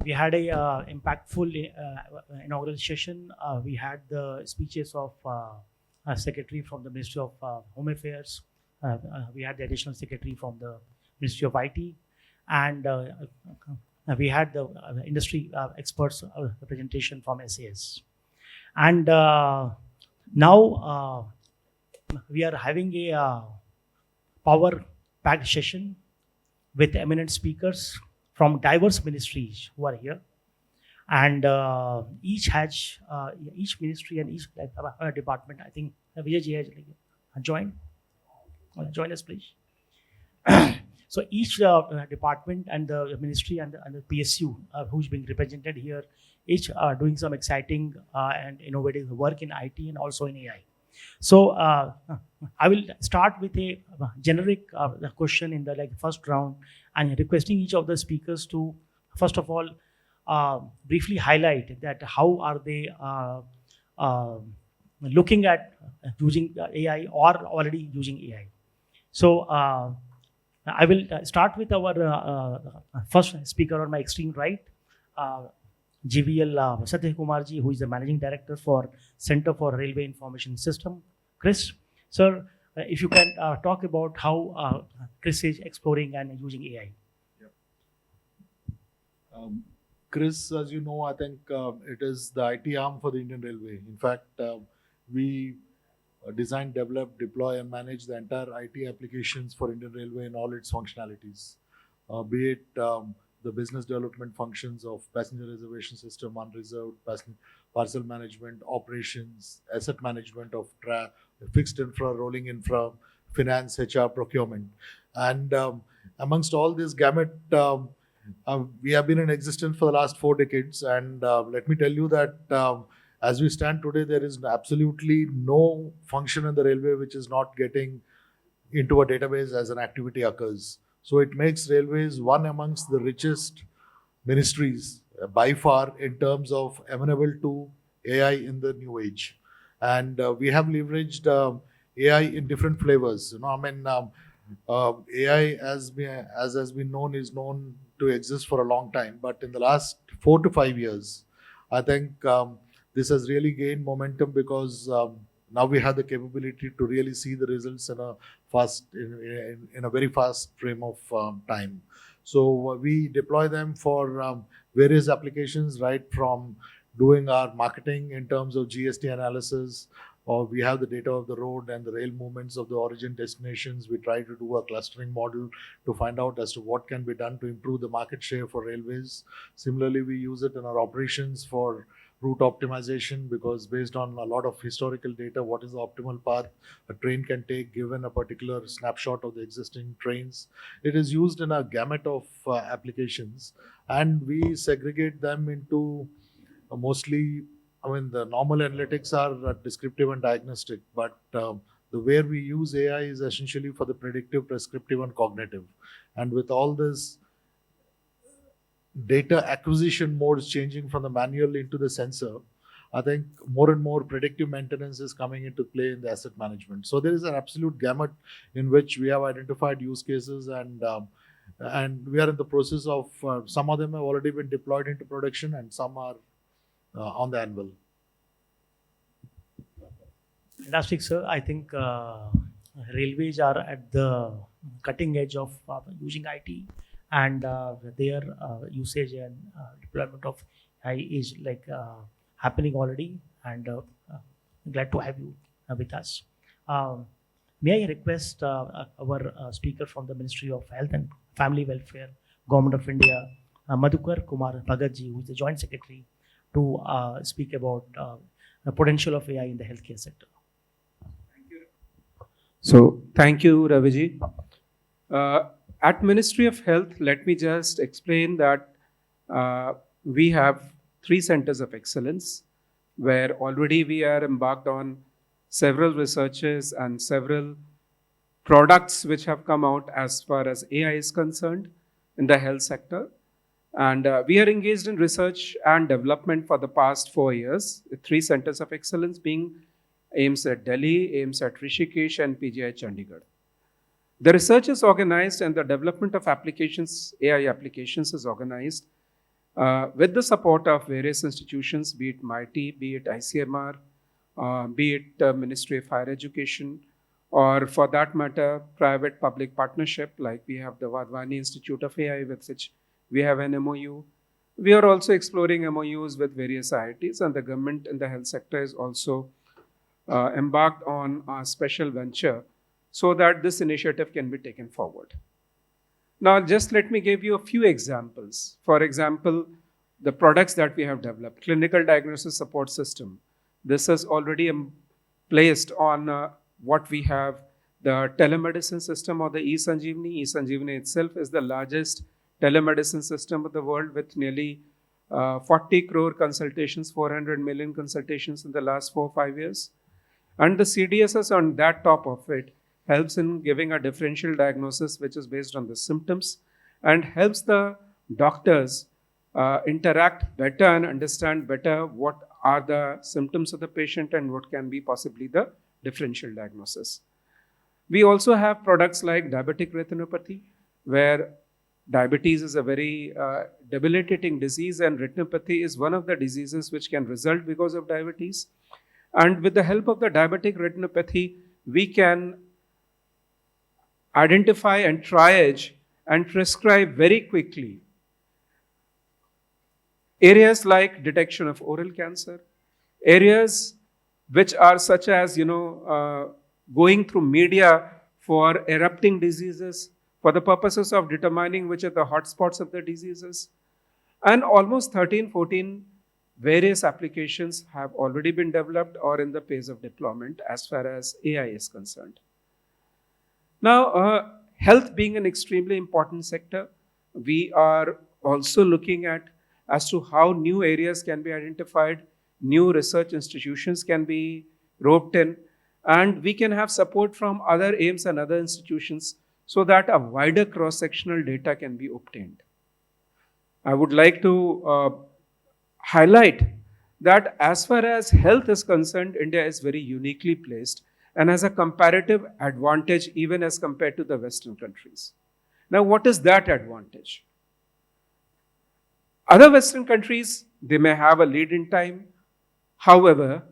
we had a impactful inaugural session. We had the speeches of Secretary from the Ministry of Home Affairs. We had the additional Secretary from the Ministry of IT, and we had the industry experts representation from SAS. And now we are having a power-packed session with eminent speakers from diverse ministries who are here, and each ministry and each department. I think Vijay has joined. Join us, please. So each department and the ministry and the PSU who's being represented here, each are doing some exciting and innovative work in IT and also in AI. So I will start with a generic question in the first round, and requesting each of the speakers to first of all briefly highlight that how are they looking at using AI or already using AI. So I will start with our first speaker on my extreme right, GVL Satya Kumarji, who is the Managing Director for Center for Railway Information System, CRIS. Sir, if you can talk about how CRIS is exploring and using AI. CRIS, as you know, I think it is the IT arm for the Indian Railway. In fact, we design, develop, deploy, and manage the entire IT applications for Indian Railway in all its functionalities, be it the business development functions of passenger reservation system, unreserved, parcel management, operations, asset management of fixed infra, rolling infra, finance, HR, procurement. And amongst all this gamut, we have been in existence for the last 4 decades. And let me tell you that as we stand today, there is absolutely no function in the railway which is not getting into a database as an activity occurs. So it makes railways one amongst the richest ministries by far in terms of amenable to AI in the new age. And we have leveraged AI in different flavors. AI as has been known is known to exist for a long time, but in the last 4 to 5 years, I think this has really gained momentum because now we have the capability to really see the results in a very fast frame of time. So we deploy them for various applications, right from doing our marketing in terms of GST analysis, or we have the data of the road and the rail movements of the origin destinations. We try to do a clustering model to find out as to what can be done to improve the market share for railways. Similarly, we use it in our operations for route optimization, because based on a lot of historical data, what is the optimal path a train can take given a particular snapshot of the existing trains. It is used in a gamut of applications, and we segregate them into mostly, the normal analytics are descriptive and diagnostic, but the way we use AI is essentially for the predictive, prescriptive, and cognitive. And with all this data acquisition modes changing from the manual into the sensor, I think more and more predictive maintenance is coming into play in the asset management. So there is an absolute gamut in which we have identified use cases, and we are in the process of some of them have already been deployed into production, and some are on the anvil. Fantastic, sir. I think railways are at the cutting edge of using IT, and their usage and deployment of AI is happening already, and glad to have you with us. May I request our speaker from the Ministry of Health and Family Welfare, Government of India, Madhukar Kumar Bhagatji, who is the Joint Secretary, to speak about the potential of AI in the healthcare sector. Thank you. So, thank you, Raviji. At Ministry of Health, let me just explain that we have 3 centers of excellence, where already we are embarked on several researches and several products which have come out as far as AI is concerned in the health sector. And we are engaged in research and development for the past 4 years, with 3 centers of excellence being AIIMS at Delhi, AIIMS at Rishikesh, and PGI Chandigarh. The research is organized and the development of applications, AI applications, is organized with the support of various institutions, be it MIT, be it ICMR, be it Ministry of Higher Education, or for that matter, private-public partnership, like we have the Vadvani Institute of AI, with which we have an MOU. We are also exploring MOUs with various IITs, and the government in the health sector is also embarked on a special venture so that this initiative can be taken forward. Now, just let me give you a few examples. For example, the products that we have developed, clinical diagnosis support system. This is already placed on what we have, the telemedicine system or the eSanjeevani. eSanjeevani itself is the largest telemedicine system of the world with nearly 40 crore consultations, 400 million consultations in the last 4 or 5 years. And the CDSS on that top of it helps in giving a differential diagnosis which is based on the symptoms and helps the doctors interact better and understand better what are the symptoms of the patient and what can be possibly the differential diagnosis. We also have products like diabetic retinopathy, where diabetes is a very debilitating disease, and retinopathy is one of the diseases which can result because of diabetes. And with the help of the diabetic retinopathy, we can identify and triage and prescribe very quickly areas like detection of oral cancer, areas which are such as, going through media for erupting diseases, for the purposes of determining which are the hotspots of the diseases. And almost 13, 14 various applications have already been developed or in the phase of deployment as far as AI is concerned. Now, health being an extremely important sector, we are also looking at as to how new areas can be identified, new research institutions can be roped in, and we can have support from other AIIMS and other institutions so that a wider cross-sectional data can be obtained. I would like to highlight that as far as health is concerned, India is very uniquely placed and has a comparative advantage even as compared to the Western countries. Now, what is that advantage? Other Western countries, they may have a lead in time. However,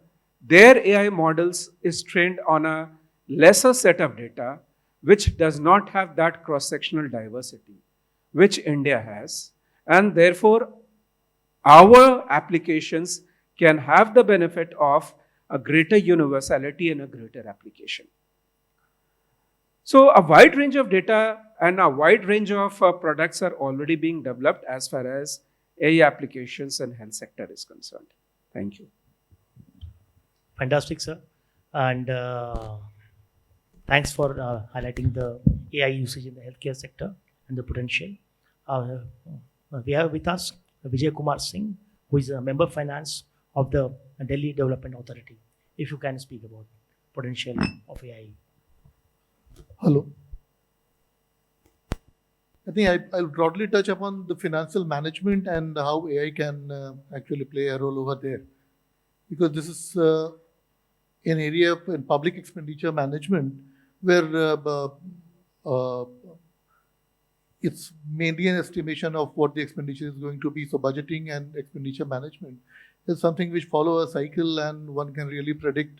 their AI models is trained on a lesser set of data, which does not have that cross-sectional diversity, which India has. And therefore, our applications can have the benefit of a greater universality and a greater application. So a wide range of data and a wide range of products are already being developed as far as AI applications and health sector is concerned. Thank you. Fantastic, sir. And thanks for highlighting the AI usage in the healthcare sector and the potential. We have with us Vijay Kumar Singh, who is a member of finance of the Delhi Development Authority. If you can speak about potential of AI. Hello. I think I'll broadly touch upon the financial management and how AI can actually play a role over there. Because this is an area in public expenditure management where it's mainly an estimation of what the expenditure is going to be. So budgeting and expenditure management is something which follow a cycle, and one can really predict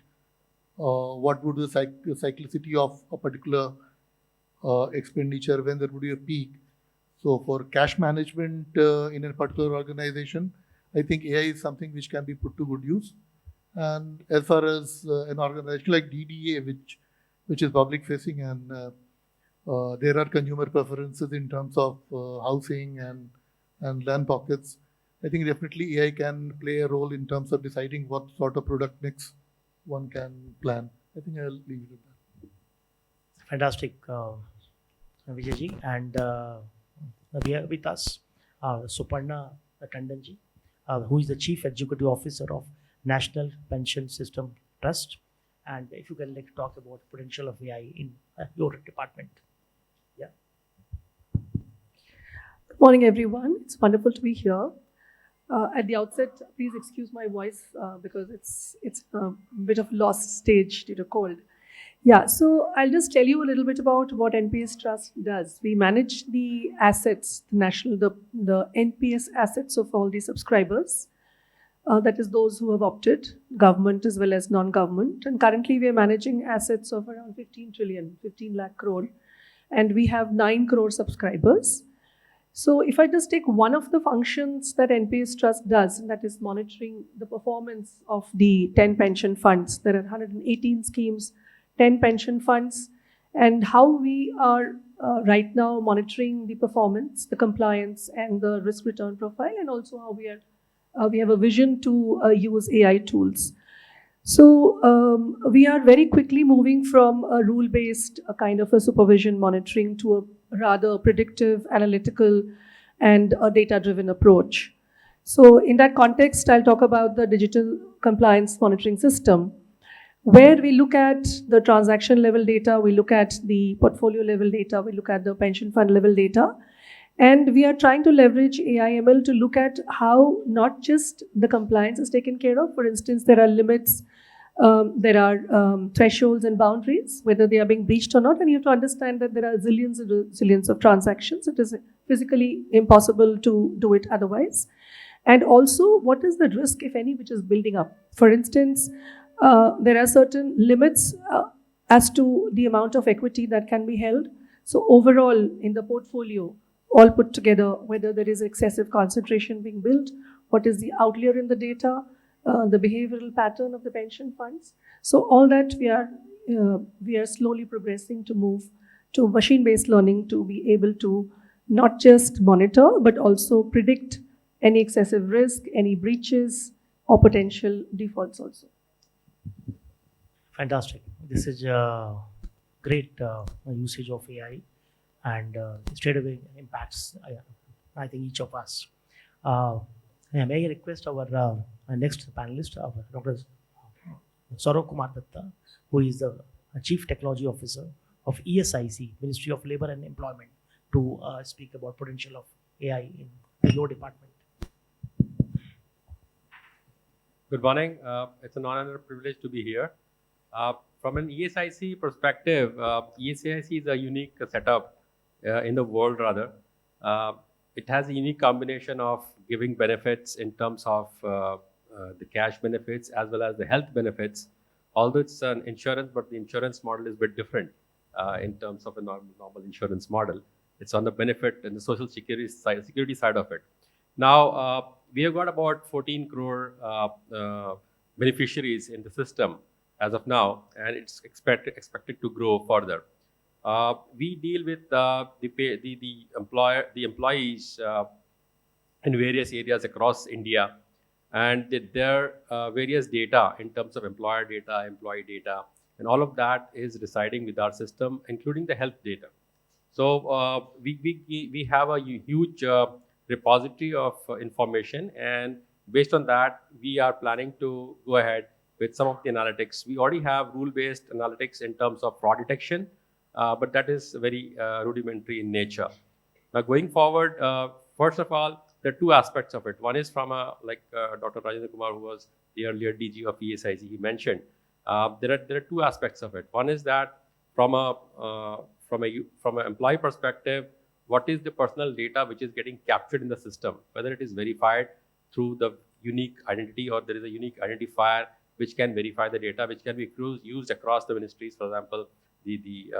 what would the cyclicity of a particular expenditure, when there would be a peak. So for cash management in a particular organization, I think AI is something which can be put to good use. And as far as an organization like DDA, which is public facing, and there are consumer preferences in terms of housing and land pockets, I think definitely AI can play a role in terms of deciding what sort of product mix one can plan. I think I'll leave it at that. Fantastic, Vijayji. And we have with us Suparna Tandonji, who is the Chief Executive Officer of National Pension System Trust. And if you can talk about potential of AI in your department. Yeah. Good morning, everyone. It's wonderful to be here. At the outset, please excuse my voice because it's a bit of lost stage due to cold. Yeah, so I'll just tell you a little bit about what NPS Trust does. We manage the assets, the NPS assets of all the subscribers. That is those who have opted, government as well as non-government. And currently we are managing assets of around 15 trillion, 15 lakh crore. And we have 9 crore subscribers. So if I just take one of the functions that NPS Trust does, and that is monitoring the performance of the 10 pension funds. There are 118 schemes, 10 pension funds, and how we are right now monitoring the performance, the compliance, and the risk return profile, and also how we have a vision to use AI tools. So we are very quickly moving from a rule-based kind of a supervision monitoring to a rather predictive, analytical, and a data-driven approach. So in that context, I'll talk about the digital compliance monitoring system, where we look at the transaction level data, we look at the portfolio level data, we look at the pension fund level data, and we are trying to leverage AI/ML to look at how not just the compliance is taken care of. For instance, there are limits, there are thresholds and boundaries, whether they are being breached or not. And you have to understand that there are zillions and zillions of transactions. It is physically impossible to do it otherwise. And also, what is the risk, if any, which is building up? For instance, there are certain limits as to the amount of equity that can be held. So overall, in the portfolio, all put together, whether there is excessive concentration being built, what is the outlier in the data, the behavioral pattern of the pension funds. So all that we are slowly progressing to move to machine-based learning to be able to not just monitor, but also predict any excessive risk, any breaches, or potential defaults also. Fantastic. This is great usage of AI, and straight away impacts, I think, each of us. May I request our next panelist, Dr. Saurav Kumar Datta, who is the Chief Technology Officer of ESIC, Ministry of Labour and Employment, to speak about potential of AI in your department. Good morning. It's an honor and privilege to be here. From an ESIC perspective, ESIC is a unique setup in the world, rather. It has a unique combination of giving benefits in terms of the cash benefits as well as the health benefits. Although it's an insurance, but the insurance model is a bit different in terms of a normal insurance model. It's on the benefit and the social security side of it. Now, we have got about 14 crore beneficiaries in the system as of now, and it's expected to grow further. We deal with the employees in various areas across India, and their various data in terms of employer data, employee data, and all of that is residing with our system, including the health data. So we have a huge repository of information, and based on that, we are planning to go ahead with some of the analytics. We already have rule-based analytics in terms of fraud detection, but that is very rudimentary in nature. Now, going forward, first of all, there are two aspects of it. One is from Dr. Rajendra Kumar, who was the earlier DG of ESIC, he mentioned. There are two aspects of it. One is that from an employee perspective, what is the personal data which is getting captured in the system, whether it is verified through the unique identity or there is a unique identifier which can verify the data, which can be used across the ministries, for example, the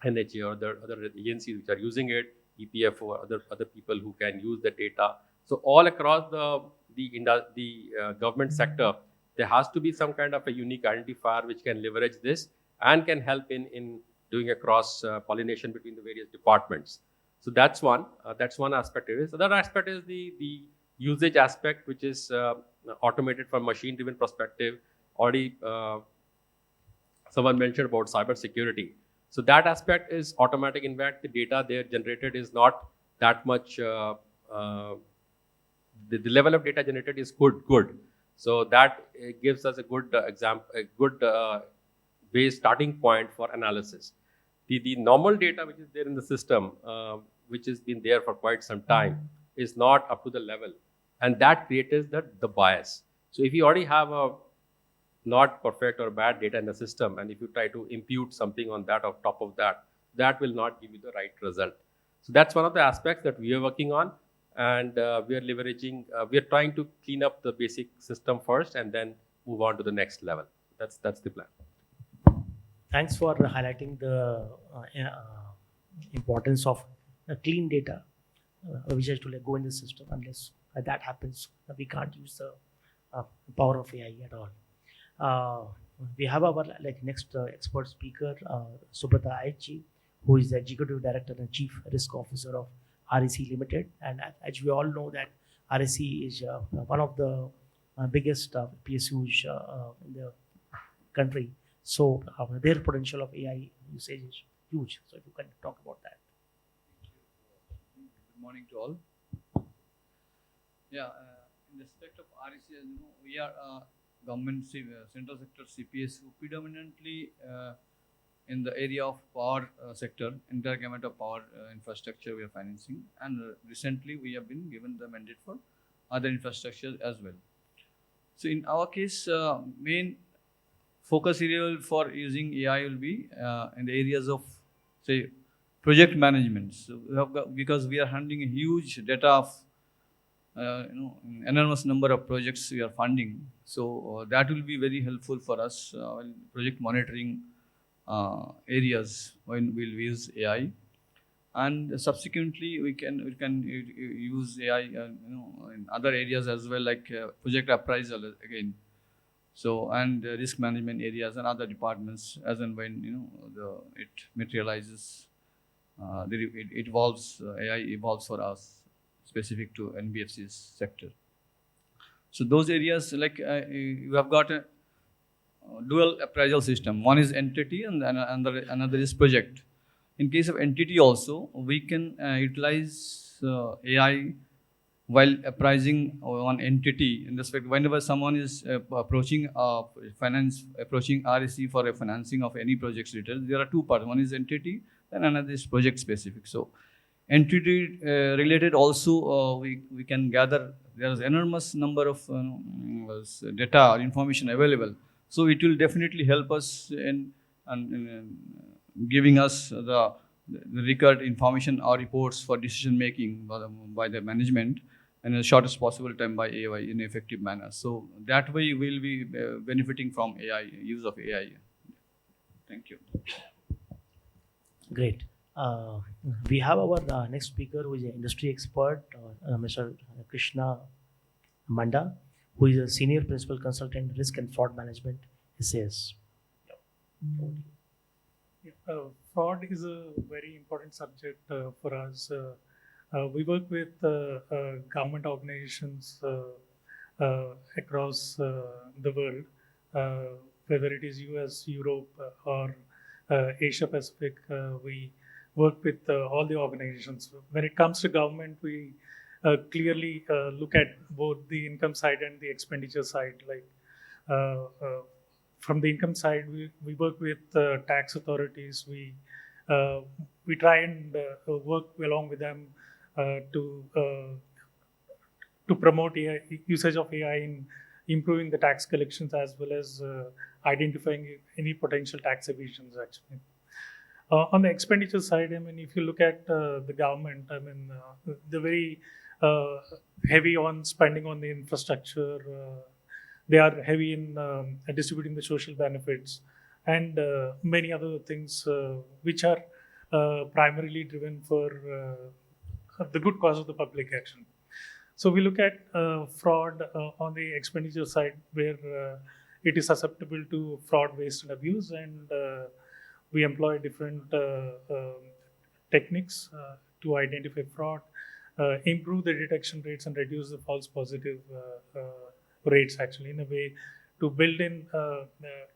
NHA or the other agencies which are using it, EPF or other people who can use the data. So all across the government sector, there has to be some kind of a unique identifier which can leverage this and can help in doing a cross pollination between the various departments. So that's one. That's one aspect. The other aspect is the usage aspect, which is automated from machine-driven perspective. Already someone mentioned about cyber security. So that aspect is automatic. In fact, the data there generated is not that much. The level of data generated is good. So that gives us a good example, a good base starting point for analysis. The normal data which is there in the system, which has been there for quite some time, is not up to the level, and that creates the bias. So if you already have a not perfect or bad data in the system, and if you try to impute something on that, on top of that, that will not give you the right result. So that's one of the aspects that we are working on, and we are leveraging. We are trying to clean up the basic system first, and then move on to the next level. That's the plan. Thanks for highlighting the importance of clean data, which has to like go in the system. Unless that happens, we can't use the power of AI at all. We have our like next expert speaker, Subrata Aichi, who is the executive director and chief risk officer of REC Limited. And as we all know that REC is one of the biggest PSUs in the country. So their potential of AI usage is huge. So if you can talk about that. Good morning to all. Yeah, in respect of REC, as you know, we are government central sector CPS who predominantly in the area of power sector, entire gamut of power infrastructure we are financing, and recently we have been given the mandate for other infrastructure as well. So in our case, main focus area for using AI will be in the areas of, say, project management. So we have got, because we are handling a huge data of enormous number of projects we are funding. So that will be very helpful for us in project monitoring areas when we'll use AI. And subsequently, we can use AI in other areas as well, like project appraisal again. So and risk management areas and other departments, as and when it materializes, it evolves. AI evolves for us, specific to NBFC's sector. So those areas, like you have got a dual appraisal system. One is entity, and another is project. In case of entity also, we can utilize AI while appraising one entity. In respect, whenever someone is approaching REC for a financing of any projects details, there are two parts. One is entity, and another is project specific. So entity related also, we can gather. There is enormous number of data or information available. So it will definitely help us in giving us the required information or reports for decision making by the management in the shortest possible time by AI in an effective manner. So that way we will be benefiting from AI, use of AI. Thank you. Great. We have our next speaker, who is an industry expert, Mr. Krishna Manda, who is a senior principal consultant, risk and fraud management, SAS. Fraud is a very important subject for us. We work with government organizations across the world, whether it is US, Europe, or Asia Pacific. We work with all the organizations. When it comes to government, we clearly look at both the income side and the expenditure side. Like from the income side, we work with tax authorities. We try and work along with them to promote AI, usage of AI in improving the tax collections, as well as identifying any potential tax evasions, actually. On the expenditure side, I mean, if you look at the government, I mean, they're very heavy on spending on the infrastructure. They are heavy in distributing the social benefits and many other things which are primarily driven for the good cause of the public action. So we look at fraud on the expenditure side, where it is susceptible to fraud, waste, and abuse, and we employ different techniques to identify fraud, improve the detection rates, and reduce the false positive rates, actually, in a way to build in,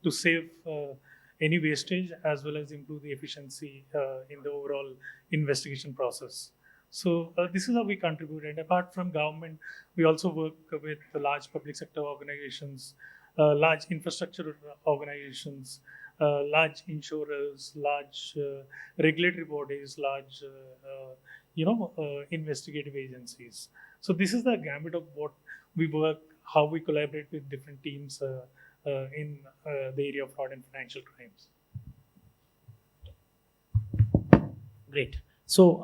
to save any wastage, as well as improve the efficiency in the overall investigation process. So this is how we contribute. And apart from government, we also work with the large public sector organizations, large infrastructure organizations, large insurers, large regulatory bodies, large investigative agencies. So this is the gambit of what we work, how we collaborate with different teams in the area of fraud and financial crimes. Great. So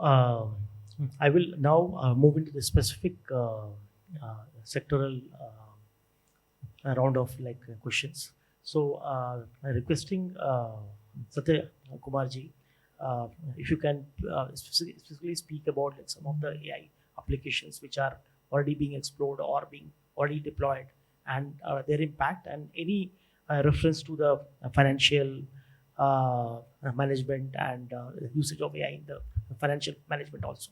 I will now move into the specific sectoral round of questions. So I'm requesting Satya Kumarji, if you can specifically speak about some of the AI applications which are already being explored or being already deployed, and their impact, and any reference to the financial management and usage of AI in the financial management also.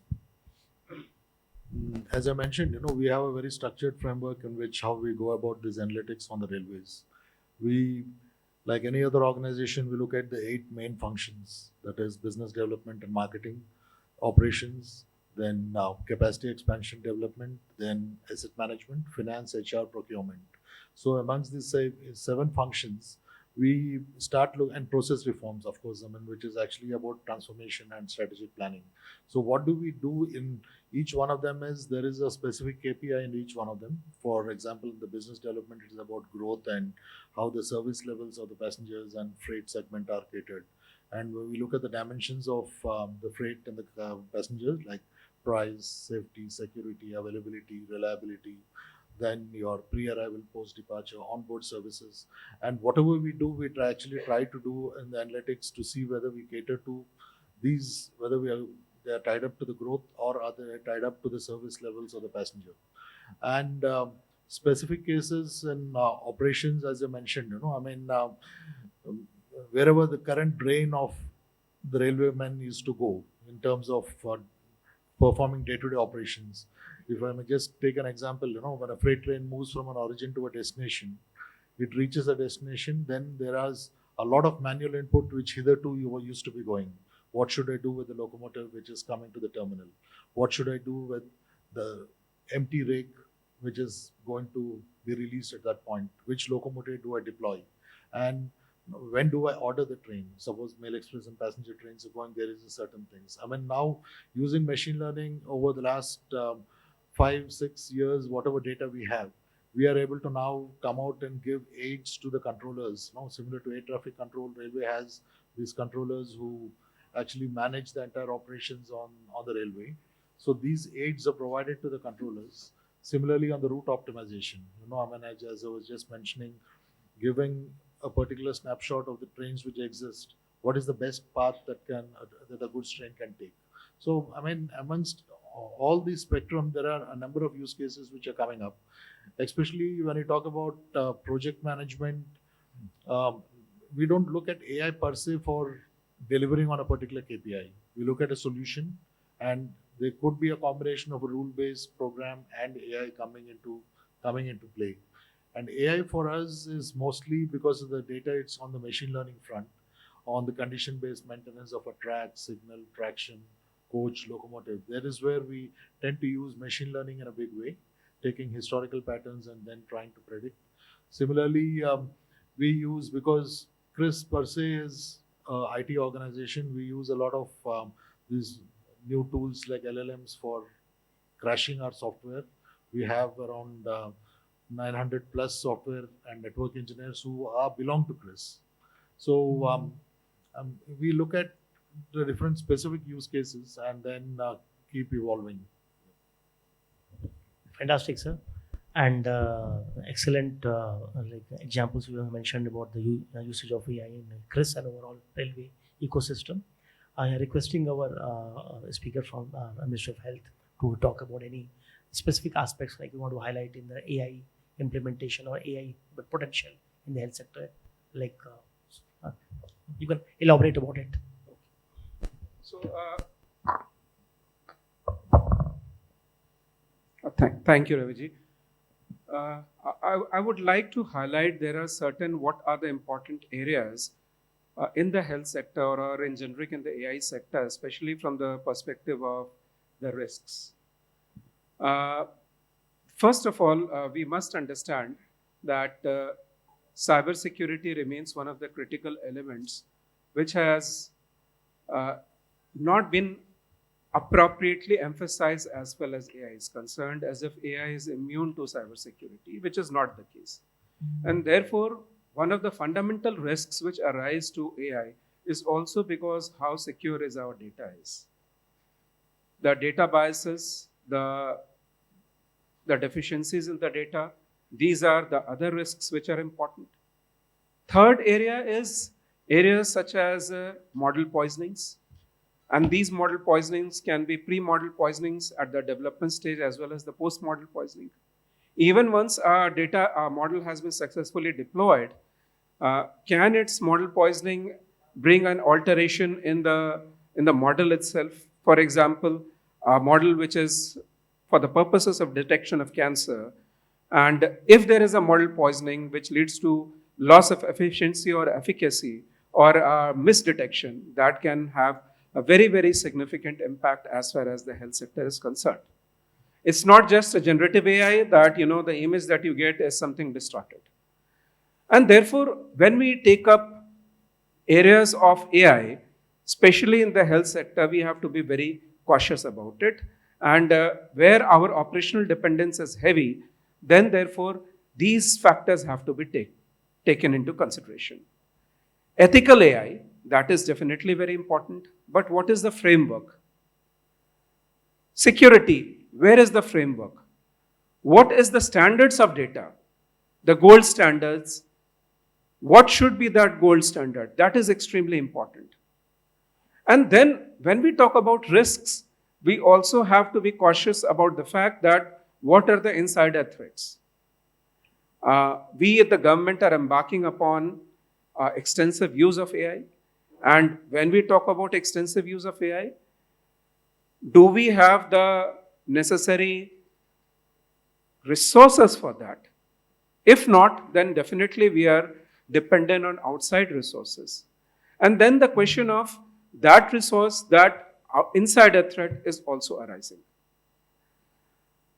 As I mentioned, we have a very structured framework in which how we go about this analytics on the railways. We, like any other organization, we look at the 8 main functions, that is business development and marketing, operations, then capacity expansion development, then asset management, finance, HR, procurement. So amongst these 7 functions, we start and process reforms, of course, which is actually about transformation and strategic planning. So what do we do in each one of them is there is a specific KPI in each one of them. For example, in the business development, it is about growth and how the service levels of the passengers and freight segment are catered. And when we look at the dimensions of the freight and the passengers, like price, safety, security, availability, reliability, then your pre-arrival, post-departure, onboard services, and whatever we do, we actually try to do in the analytics to see whether we cater to these, whether they are tied up to the growth or are they tied up to the service levels of the passenger. And specific cases in operations, as I mentioned, wherever the current drain of the railwaymen used to go in terms of performing day-to-day operations. If I may just take an example, when a freight train moves from an origin to a destination, it reaches a destination, then there is a lot of manual input which hitherto you were used to be going. What should I do with the locomotive which is coming to the terminal? What should I do with the empty rake which is going to be released at that point? Which locomotive do I deploy? And when do I order the train? Suppose Mail Express and passenger trains are going, there is a certain things. Now using machine learning over the last 5-6 years, whatever data we have, we are able to now come out and give aids to the controllers. Similar to air traffic control, railway has these controllers who actually manage the entire operations on the railway. So these aids are provided to the controllers. Similarly, on the route optimization, as I was just mentioning, giving a particular snapshot of the trains which exist, what is the best path that a goods train can take. So amongst all the spectrum, there are a number of use cases which are coming up, especially when you talk about project management. We don't look at AI per se for delivering on a particular KPI. We look at a solution, and there could be a combination of a rule-based program and AI coming into play. And AI for us is mostly because of the data, it's on the machine learning front, on the condition-based maintenance of a track, signal, traction, coach, locomotive. That is where we tend to use machine learning in a big way, taking historical patterns and then trying to predict. Similarly, we use, because CRIS per se is an IT organization, we use a lot of these new tools like LLMs for crashing our software. We have around 900 plus software and network engineers who belong to CRIS. So we look at the different specific use cases and then keep evolving. Fantastic, sir. And excellent examples you have mentioned about the usage of AI in CRIS and overall railway ecosystem. I am requesting our speaker from Ministry of Health to talk about any specific aspects like you want to highlight in the AI implementation or AI potential in the health sector. You can elaborate about it. So, thank you, Raviji. I would like to highlight there are certain what are the important areas in the health sector or in generic in the AI sector, especially from the perspective of the risks. First of all, we must understand that cybersecurity remains one of the critical elements which has not been appropriately emphasized as well as AI is concerned, as if AI is immune to cybersecurity, which is not the case. And therefore, one of the fundamental risks which arise to AI is also because how secure is our data is. The data biases, the deficiencies in the data, these are the other risks which are important. Third area is areas such as model poisonings. And these model poisonings can be pre-model poisonings at the development stage as well as the post-model poisoning. Even once our model has been successfully deployed, can its model poisoning bring an alteration in the model itself? For example, a model which is for the purposes of detection of cancer, and if there is a model poisoning which leads to loss of efficiency or efficacy or misdetection, that can have a very, very significant impact as far as the health sector is concerned. It's not just a generative AI that, the image that you get is something distorted. And therefore, when we take up areas of AI, especially in the health sector, we have to be very cautious about it. And where our operational dependence is heavy, then therefore, these factors have to be taken into consideration. Ethical AI, that is definitely very important. But what is the framework? Security, where is the framework? What is the standards of data? The gold standards. What should be that gold standard? That is extremely important. And then when we talk about risks, we also have to be cautious about the fact that what are the insider threats? We at the government are embarking upon extensive use of AI. And when we talk about extensive use of AI, do we have the necessary resources for that? If not, then definitely we are dependent on outside resources. And then the question of that resource, that insider threat is also arising.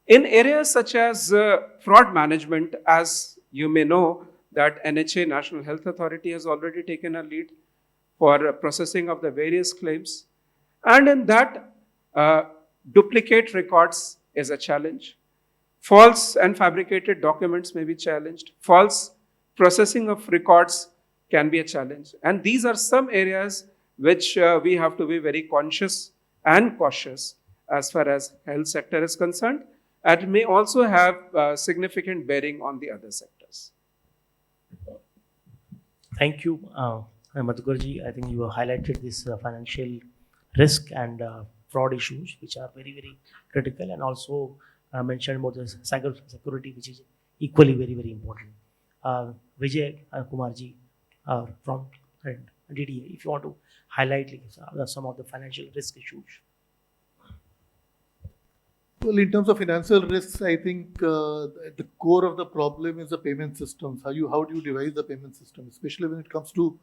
In areas such as fraud management, as you may know, that NHA, National Health Authority, has already taken a lead for processing of the various claims. And in that, duplicate records is a challenge. False and fabricated documents may be challenged. False processing of records can be a challenge. And these are some areas which we have to be very conscious and cautious as far as health sector is concerned. And may also have significant bearing on the other sectors. Thank you, Madhukarji. I think you have highlighted this financial risk and fraud issues, which are very, very critical, and also mentioned about the cyber security, which is equally very, very important. Vijay Kumarji from DDA, if you want to highlight some of the financial risk issues. Well, in terms of financial risks, I think the core of the problem is the payment systems. How do you devise the payment system, especially when it comes to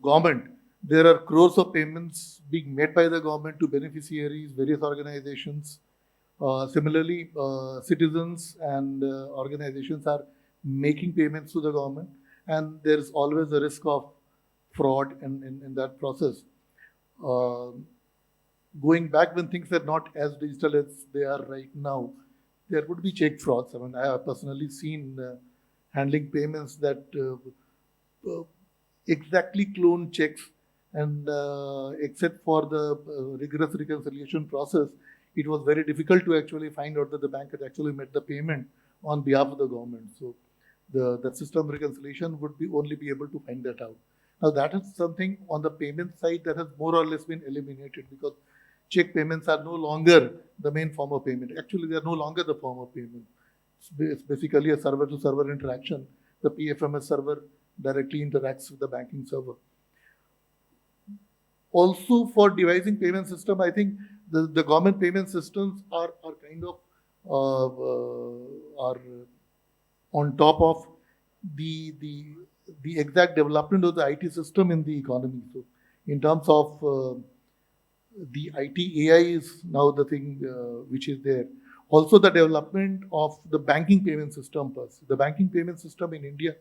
government? There are crores of payments being made by the government to beneficiaries, various organizations. Similarly, citizens and organizations are making payments to the government, and there is always a risk of fraud in that process. Going back when things were not as digital as they are right now, there would be check frauds. I mean, I have personally seen handling payments that exactly clone checks, and except for the rigorous reconciliation process, it was very difficult to actually find out that the bank had actually made the payment on behalf of the government. So the system reconciliation would only be able to find that out. Now that is something on the payment side that has more or less been eliminated, because check payments are no longer the main form of payment. Actually, they are no longer the form of payment. It's basically a server-to-server interaction. The PFMS server directly interacts with the banking server. Also, for devising payment system, I think the government payment systems are kind of are on top of the exact development of the IT system in the economy. So, in terms of the IT AI is now the thing which is there. Also, the development of the banking payment system. The banking payment system in India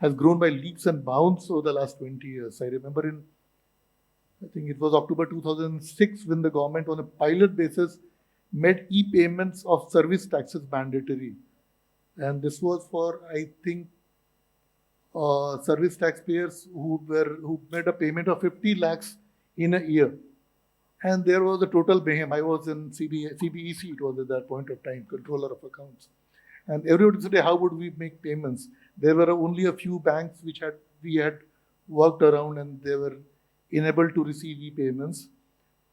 has grown by leaps and bounds over the last 20 years. I remember I think it was October 2006 when the government on a pilot basis made e-payments of service taxes mandatory. And this was for, I think, service taxpayers who made a payment of 50 lakhs in a year. And there was a total mayhem. I was in CBEC, it was at that point of time, controller of accounts. And everybody said, how would we make payments? There were only a few banks which we had worked around and they were unable to receive e-payments.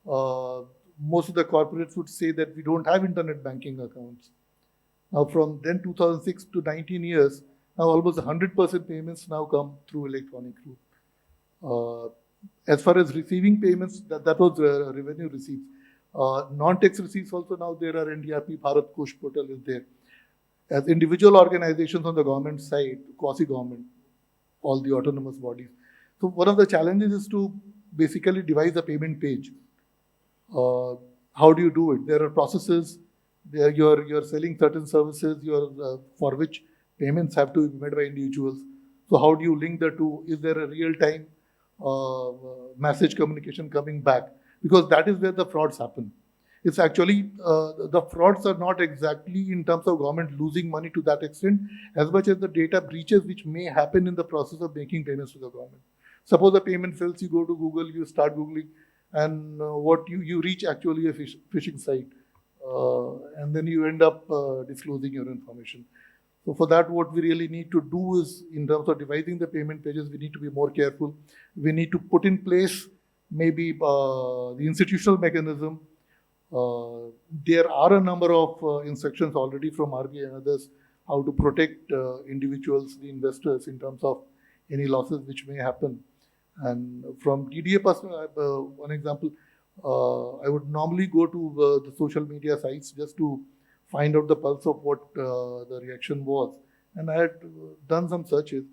Most of the corporates would say that we don't have internet banking accounts. Now from then 2006 to 19 years, now almost 100% payments now come through electronic route. As far as receiving payments, that was revenue receipts. Non-tax receipts also now there are NDRP, Bharat Kosh portal is there. As individual organizations on the government side, quasi-government, all the autonomous bodies. So one of the challenges is to basically devise a payment page. How do you do it? There are processes. You're selling certain services for which payments have to be made by individuals. So how do you link the two? Is there a real-time message communication coming back? Because that is where the frauds happen. It's actually, the frauds are not exactly in terms of government losing money to that extent, as much as the data breaches which may happen in the process of making payments to the government. Suppose the payment fails, you go to Google, you start Googling, and what you reach actually a phishing site. And then you end up disclosing your information. So for that, what we really need to do is, in terms of devising the payment pages, we need to be more careful. We need to put in place maybe the institutional mechanism. There are a number of instructions already from RBI and others how to protect individuals, the investors, in terms of any losses which may happen. And from DDA perspective, one example, I would normally go to the social media sites just to find out the pulse of what the reaction was. And I had done some searches.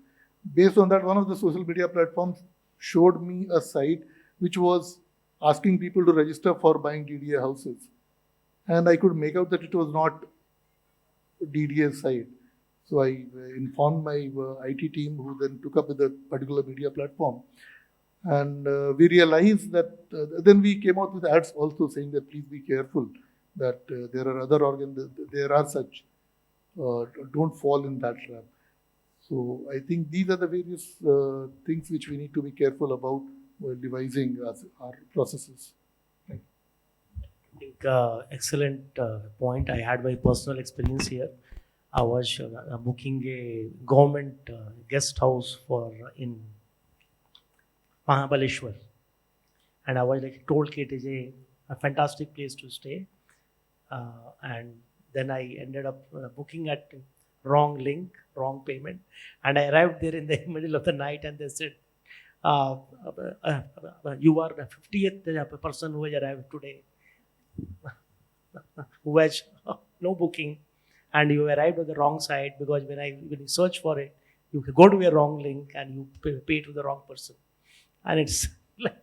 Based on that, one of the social media platforms showed me a site which was asking people to register for buying DDA houses. And I could make out that it was not DDA site. So I informed my IT team, who then took up with the particular media platform. And we realized that, then we came out with ads also saying that please be careful, that there are other there are such, don't fall in that trap. So I think these are the various things which we need to be careful about while devising our processes. I think excellent point. I had my personal experience here. I was booking a government guest house in Mahabaleshwar, and I was like told it is a fantastic place to stay, and then I ended up booking at wrong link, wrong payment, and I arrived there in the middle of the night, and they said, you are the 50th person who has arrived today, who has no booking, and you arrived on the wrong side, because when you search for it, you go to a wrong link and you pay to the wrong person. And it's like...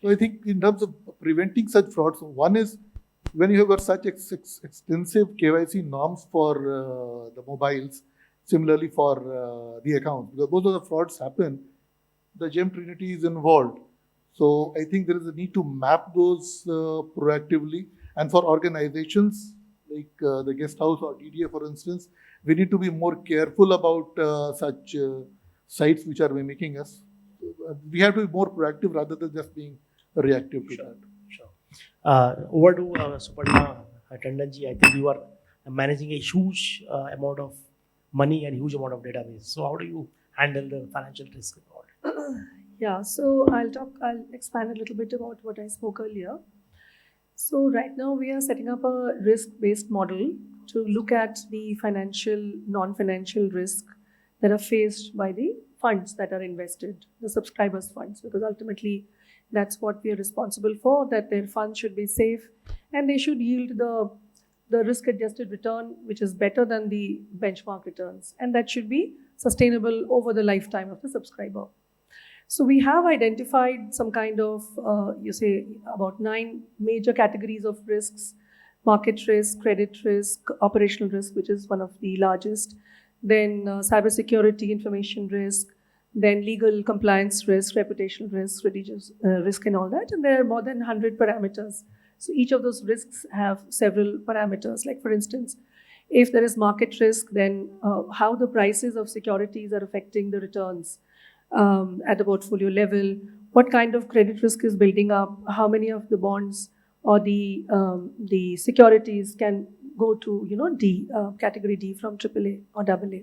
So I think in terms of preventing such frauds, one is when you have got such extensive KYC norms for the mobiles, similarly for the accounts, because both of the frauds happen, the gem trinity is involved. So I think there is a need to map those proactively. And for organizations like the guest house or DDA, for instance, we need to be more careful about such sites which are mimicking us. We have to be more proactive rather than just being reactive to that. Sure. Over to Suparna Tandonji. I think you are managing a huge amount of money and huge amount of database. So how do you handle the financial risk involved? Yeah, so I'll expand a little bit about what I spoke earlier. So right now we are setting up a risk-based model to look at the financial, non-financial risk that are faced by the funds that are invested, the subscribers' funds, because ultimately that's what we are responsible for, that their funds should be safe and they should yield the risk-adjusted return, which is better than the benchmark returns, and that should be sustainable over the lifetime of the subscriber. So we have identified some kind of, about 9 major categories of risks: market risk, credit risk, operational risk, which is one of the largest, then cybersecurity information risk, then legal compliance risk, reputational risk, religious risk, and all that. And there are more than 100 parameters. So each of those risks have several parameters. Like for instance, If there is market risk, then how the prices of securities are affecting the returns at the portfolio level, what kind of credit risk is building up, how many of the bonds or the securities can go to D, category D from AAA or AA.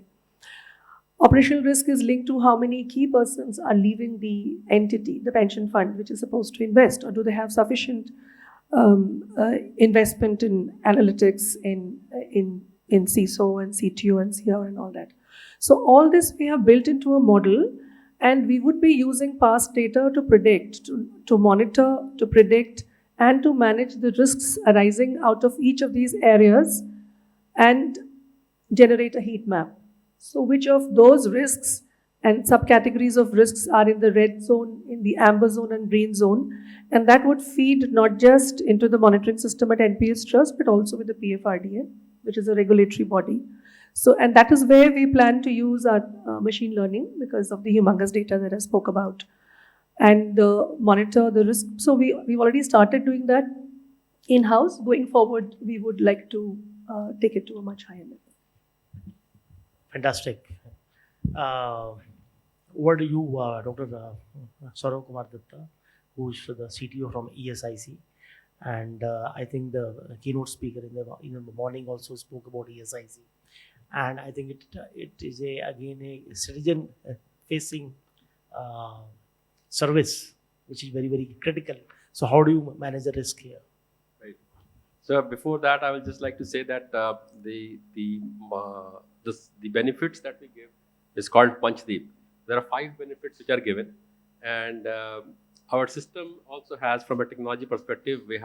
Operational risk is linked to how many key persons are leaving the entity, the pension fund, which is supposed to invest, or do they have sufficient investment in analytics, in CISO and CTO and CR and all that. So all this we have built into a model, and we would be using past data to predict, to monitor, to predict, and to manage the risks arising out of each of these areas and generate a heat map. So which of those risks and subcategories of risks are in the red zone, in the amber zone and green zone, and that would feed not just into the monitoring system at NPS Trust, but also with the PFRDA, which is a regulatory body. So, and that is where we plan to use our machine learning because of the humongous data that I spoke about, and monitor the risk. So we've already started doing that in-house. Going forward, we would like to take it to a much higher level. Fantastic. Over to you, Dr. Saurav Kumar Datta, who's the CTO from ESIC. And I think the keynote speaker in the morning also spoke about ESIC. And I think it is again a citizen facing service, which is very, very critical. So how do you manage the risk here? Right. So before that, I would just like to say that the benefits that we give is called Panchdeep. There are 5 benefits which are given, and our system also has, from a technology perspective, we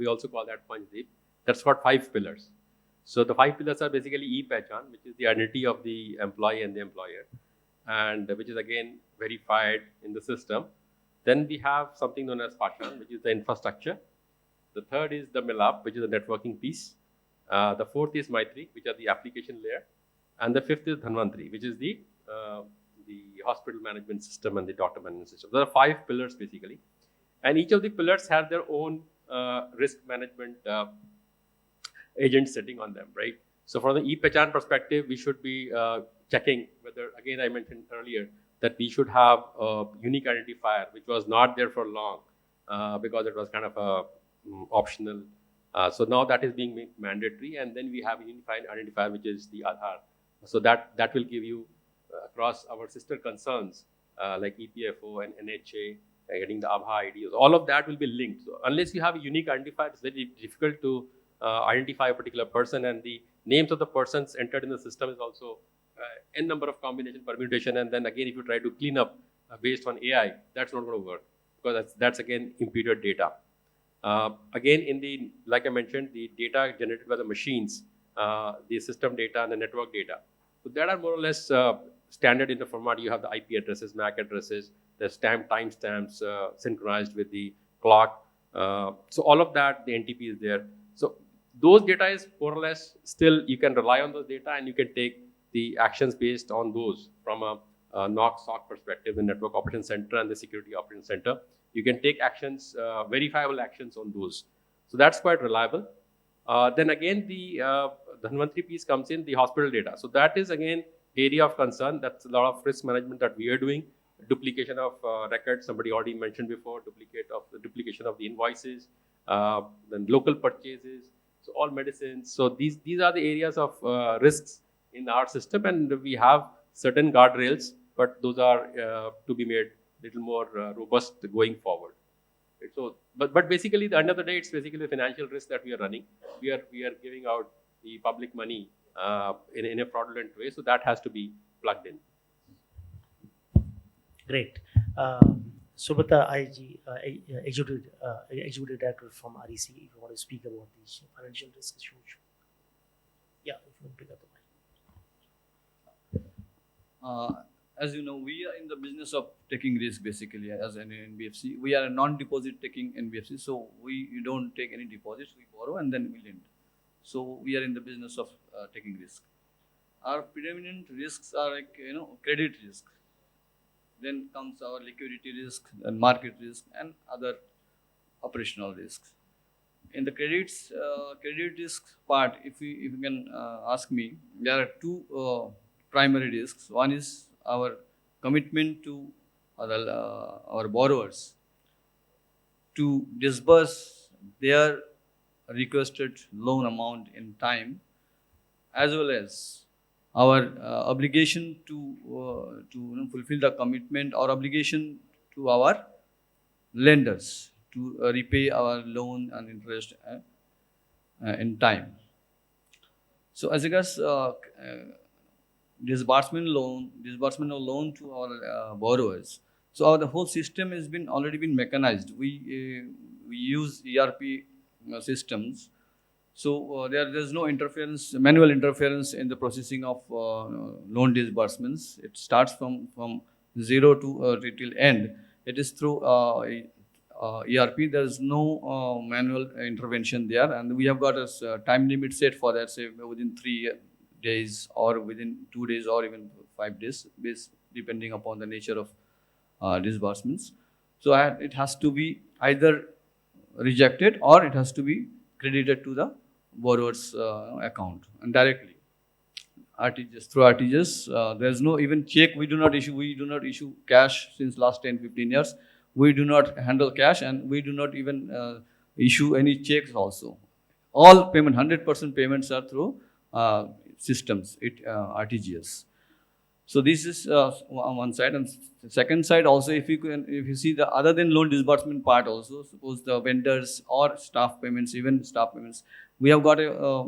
also call that Panchdeep. That's got 5 pillars. So the 5 pillars are basically e-Pehchan, which is the identity of the employee and the employer, and which is again verified in the system. Then we have something known as Pahchan, which is the infrastructure. The third is the Milap, which is the networking piece. The fourth is Maitri, which are the application layer. And the fifth is Dhanvantri, which is the hospital management system and the doctor management system. There are 5 pillars basically. And each of the pillars have their own risk management agents sitting on them, right? So from the e-Pehchan perspective, we should be checking whether, again, I mentioned earlier, that we should have a unique identifier, which was not there for long because it was kind of optional. So now that is being made mandatory, and then we have a unified identifier, which is the Aadhaar. So that will give you across our sister concerns like EPFO and NHA, getting the Aadhaar IDs. All of that will be linked. So unless you have a unique identifier, it's very difficult to identify a particular person, and the names of the persons entered in the system is also n number of combination permutation. And then again, if you try to clean up based on AI, that's not going to work because that's again imputed data. Again, like I mentioned, the data generated by the machines, the system data and the network data. So that are more or less standard in the format. You have the IP addresses, MAC addresses, the timestamps synchronized with the clock. So all of that, the NTP is there. So those data is more or less still, you can rely on those data and you can take the actions based on those from a NOC/SOC perspective, the Network Operations Center and the Security Operations Center. You can take actions, verifiable actions on those. So that's quite reliable. Then again, the Dhanvantri piece comes in, the hospital data. So that is again area of concern. That's a lot of risk management that we are doing. Duplication of records, somebody already mentioned before, duplication of the invoices, then local purchases, so all medicines. So these are the areas of risks in our system, and we have certain guardrails, but those are to be made little more robust going forward. Right? So, but basically, at the end of the day, it's basically the financial risk that we are running. We are giving out the public money in a fraudulent way, so that has to be plugged in. Great. Subhata IG, Executive Director from REC, if you want to speak about these financial risk issues. Yeah, if you want to pick up the mic. As you know, we are in the business of taking risk basically as an NBFC. We are a non-deposit taking NBFC, so we don't take any deposits, we borrow and then we lend. So we are in the business of taking risk. Our predominant risks are like, credit risk. Then comes our liquidity risk and market risk and other operational risks. in the credit risk part, if you can ask me, there are two primary risks. One is our commitment to our borrowers to disburse their requested loan amount in time, as well as our obligation to fulfill the commitment or obligation to our lenders to repay our loan and interest in time. So as regards disbursement of loan to our borrowers. So the whole system has been already been mechanized. We use ERP systems. So there's no manual interference in the processing of loan disbursements. It starts from zero to till end. It is through ERP. There's no manual intervention there, and we have got a time limit set for that, say within 3 days or within 2 days or even 5 days, depending upon the nature of disbursements. So it has to be either rejected or it has to be credited to the borrower's account and directly. Through RTGS, there's no even check. We do not issue cash since last 10-15 years. We do not handle cash, and we do not even issue any checks also. All 100% payments are through systems, RTGS. So this is on one side, and the second side also, if you see the other than loan disbursement part also, suppose the vendors or staff payments, even staff payments, we have got a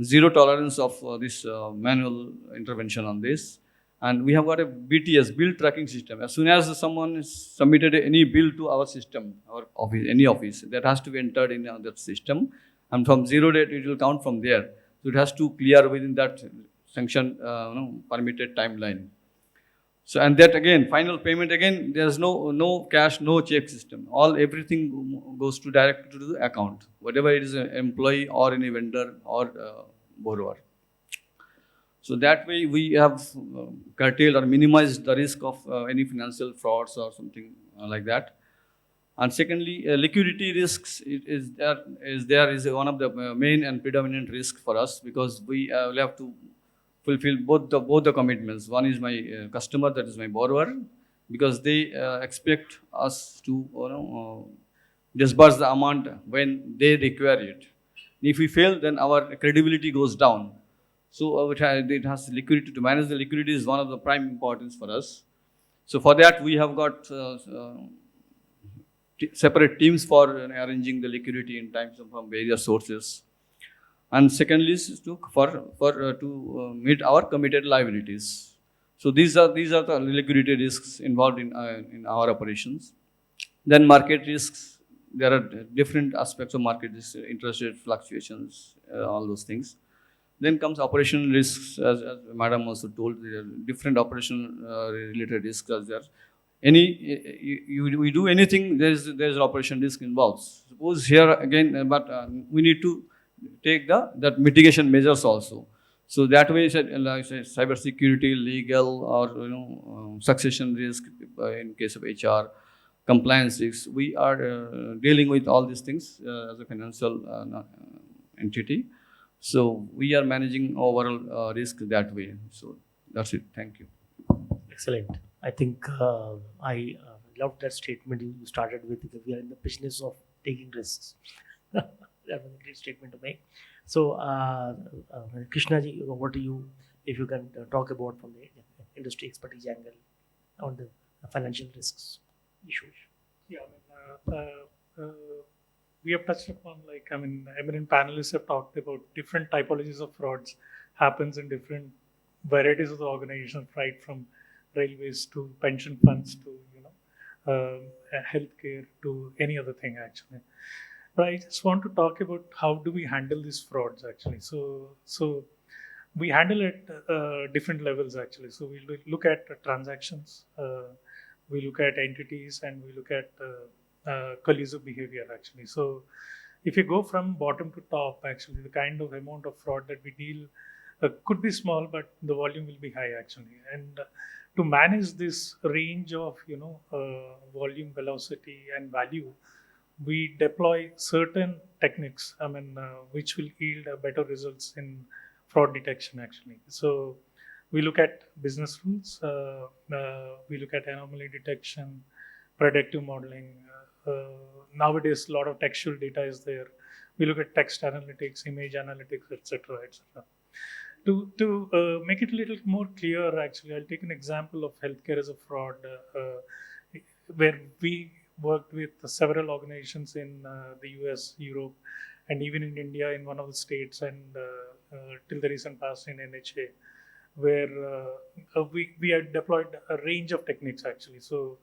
zero tolerance of this manual intervention on this, and we have got a BTS, bill tracking system. As soon as someone has submitted any bill to our system, our office, any office, that has to be entered in that system, and from 0 date it will count from there. So it has to clear within that sanction permitted timeline. So, and that again, final payment again, there's no cash, no check system. Everything goes to direct to the account, whatever it is, an employee or any vendor or borrower. So that way we have curtailed or minimized the risk of any financial frauds or something like that. And secondly, liquidity risks is one of the main and predominant risk for us, because we will have to fulfill both the commitments. One is my customer, that is my borrower, because they expect us to disburse the amount when they require it. If we fail, then our credibility goes down. So it has liquidity. To manage the liquidity is one of the prime importance for us. So for that, we have got separate teams for arranging the liquidity in times from various sources. And secondly is to meet our committed liabilities. So these are the liquidity risks involved in our operations. Then market risks. There are different aspects of market risks, interest rate fluctuations, all those things. Then comes operational risks, as Madam also told. There are different operational related risks as there. We do anything, there's an operation risk involved. Suppose here again, but we need to take that mitigation measures also. So that way, like cyber security, legal, or succession risk in case of HR, compliance risks. We are dealing with all these things as a financial entity. So we are managing overall risk that way. So that's it. Thank you. Excellent. I think I loved that statement you started with. We are in the business of taking risks. That was a great statement to make. So, Krishnaji, what do you, if you can talk about from the industry expertise angle on the financial risks issues? Yeah, we have touched upon, eminent panelists have talked about different typologies of frauds happens in different varieties of the organization, right from railways to pension funds to healthcare to any other thing actually. But I just want to talk about how do we handle these frauds actually. So we handle it different levels actually. So we look at transactions, we look at entities, and we look at collusive behavior actually. So if you go from bottom to top, actually the kind of amount of fraud that we deal could be small, but the volume will be high actually. And to manage this range of volume, velocity, and value, we deploy certain techniques, which will yield better results in fraud detection actually. So we look at business rules, we look at anomaly detection, predictive modeling. Nowadays, a lot of textual data is there. We look at text analytics, image analytics, etc., etc. To make it a little more clear, actually, I'll take an example of healthcare as a fraud, where we worked with several organizations in the US, Europe, and even in India in one of the states, and till the recent past in NHA, where we had deployed a range of techniques actually. So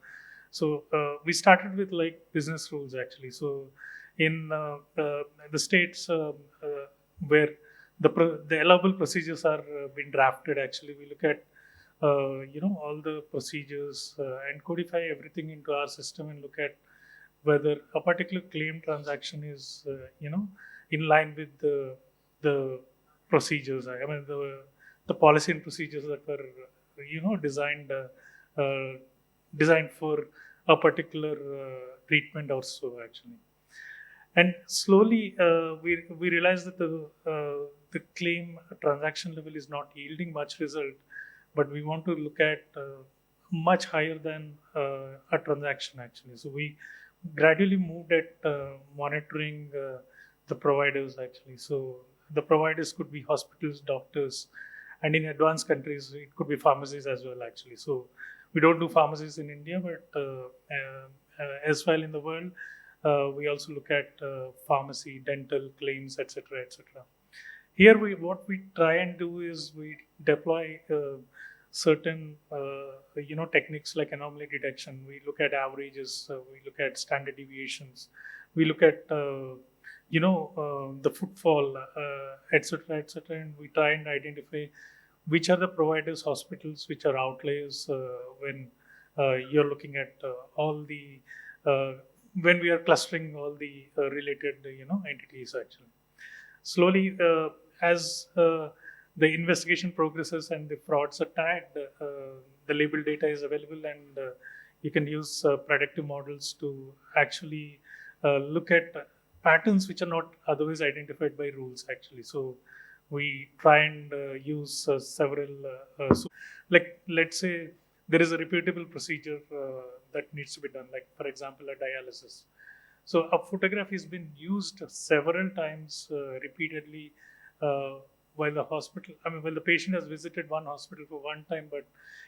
we started with like business rules actually. So in the states where the allowable procedures are being drafted, actually, we look at all the procedures and codify everything into our system and look at whether a particular claim transaction is in line with the procedures. I mean the policy and procedures that were uh, designed for a particular treatment or so actually. And slowly we realized that the claim transaction level is not yielding much result, but we want to look at much higher than a transaction actually. So we gradually moved at monitoring the providers actually. So the providers could be hospitals, doctors, and in advanced countries it could be pharmacies as well actually. So we don't do pharmacies in India, but as well in the world, we also look at pharmacy, dental claims, etc., etc. Here, what we try and do is we deploy certain techniques like anomaly detection. We look at averages, we look at standard deviations, we look at the footfall, etc., etc., and we try and identify which are the providers, hospitals, which are outliers when you're looking at all the when we are clustering all the related entities actually. Slowly, as the investigation progresses and the frauds are tagged, the label data is available, and you can use predictive models to actually look at patterns which are not otherwise identified by rules actually. So we try and use several like, let's say there is a repeatable procedure that needs to be done, like for example a dialysis. So a photograph has been used several times repeatedly uh, while while the patient has visited one hospital for one time, but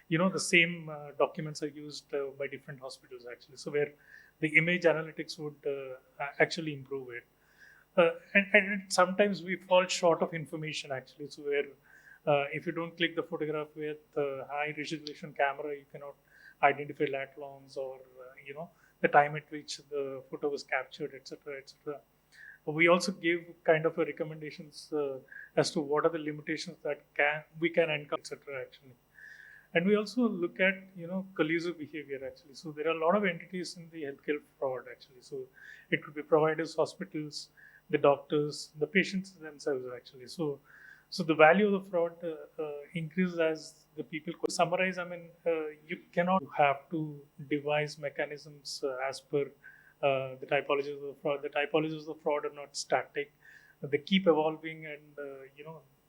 the same documents are used by different hospitals actually. So where the image analytics would actually improve it. And sometimes we fall short of information actually. So where if you don't click the photograph with high resolution camera, you cannot identify lat longs or the time at which the photo was captured, etc., etc. We also give kind of a recommendations as to what are the limitations that we can encounter, etc. Actually, and we also look at collusive behavior actually. So there are a lot of entities in the healthcare fraud actually. So it could be providers, hospitals, the doctors, the patients themselves actually. So the value of the fraud increases as the people summarize. I mean, you cannot have to devise mechanisms as per the typologies of the fraud. The typologies of the fraud are not static; they keep evolving, and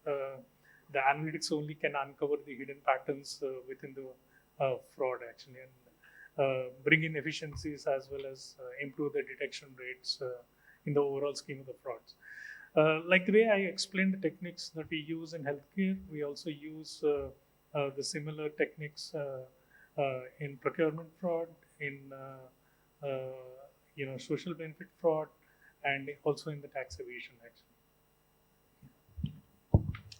the analytics only can uncover the hidden patterns within the fraud actually, and bring in efficiencies as well as improve the detection rates in the overall scheme of the frauds. Like the way I explained the techniques that we use in healthcare, we also use the similar techniques in procurement fraud, in social benefit fraud, and also in the tax evasion actually.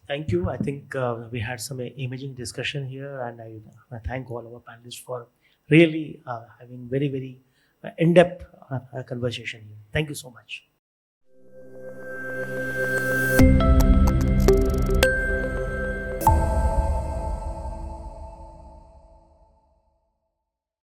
Thank you. I think we had some amazing discussion here, and I thank all our panelists for really having very, very in-depth conversation here. Thank you so much.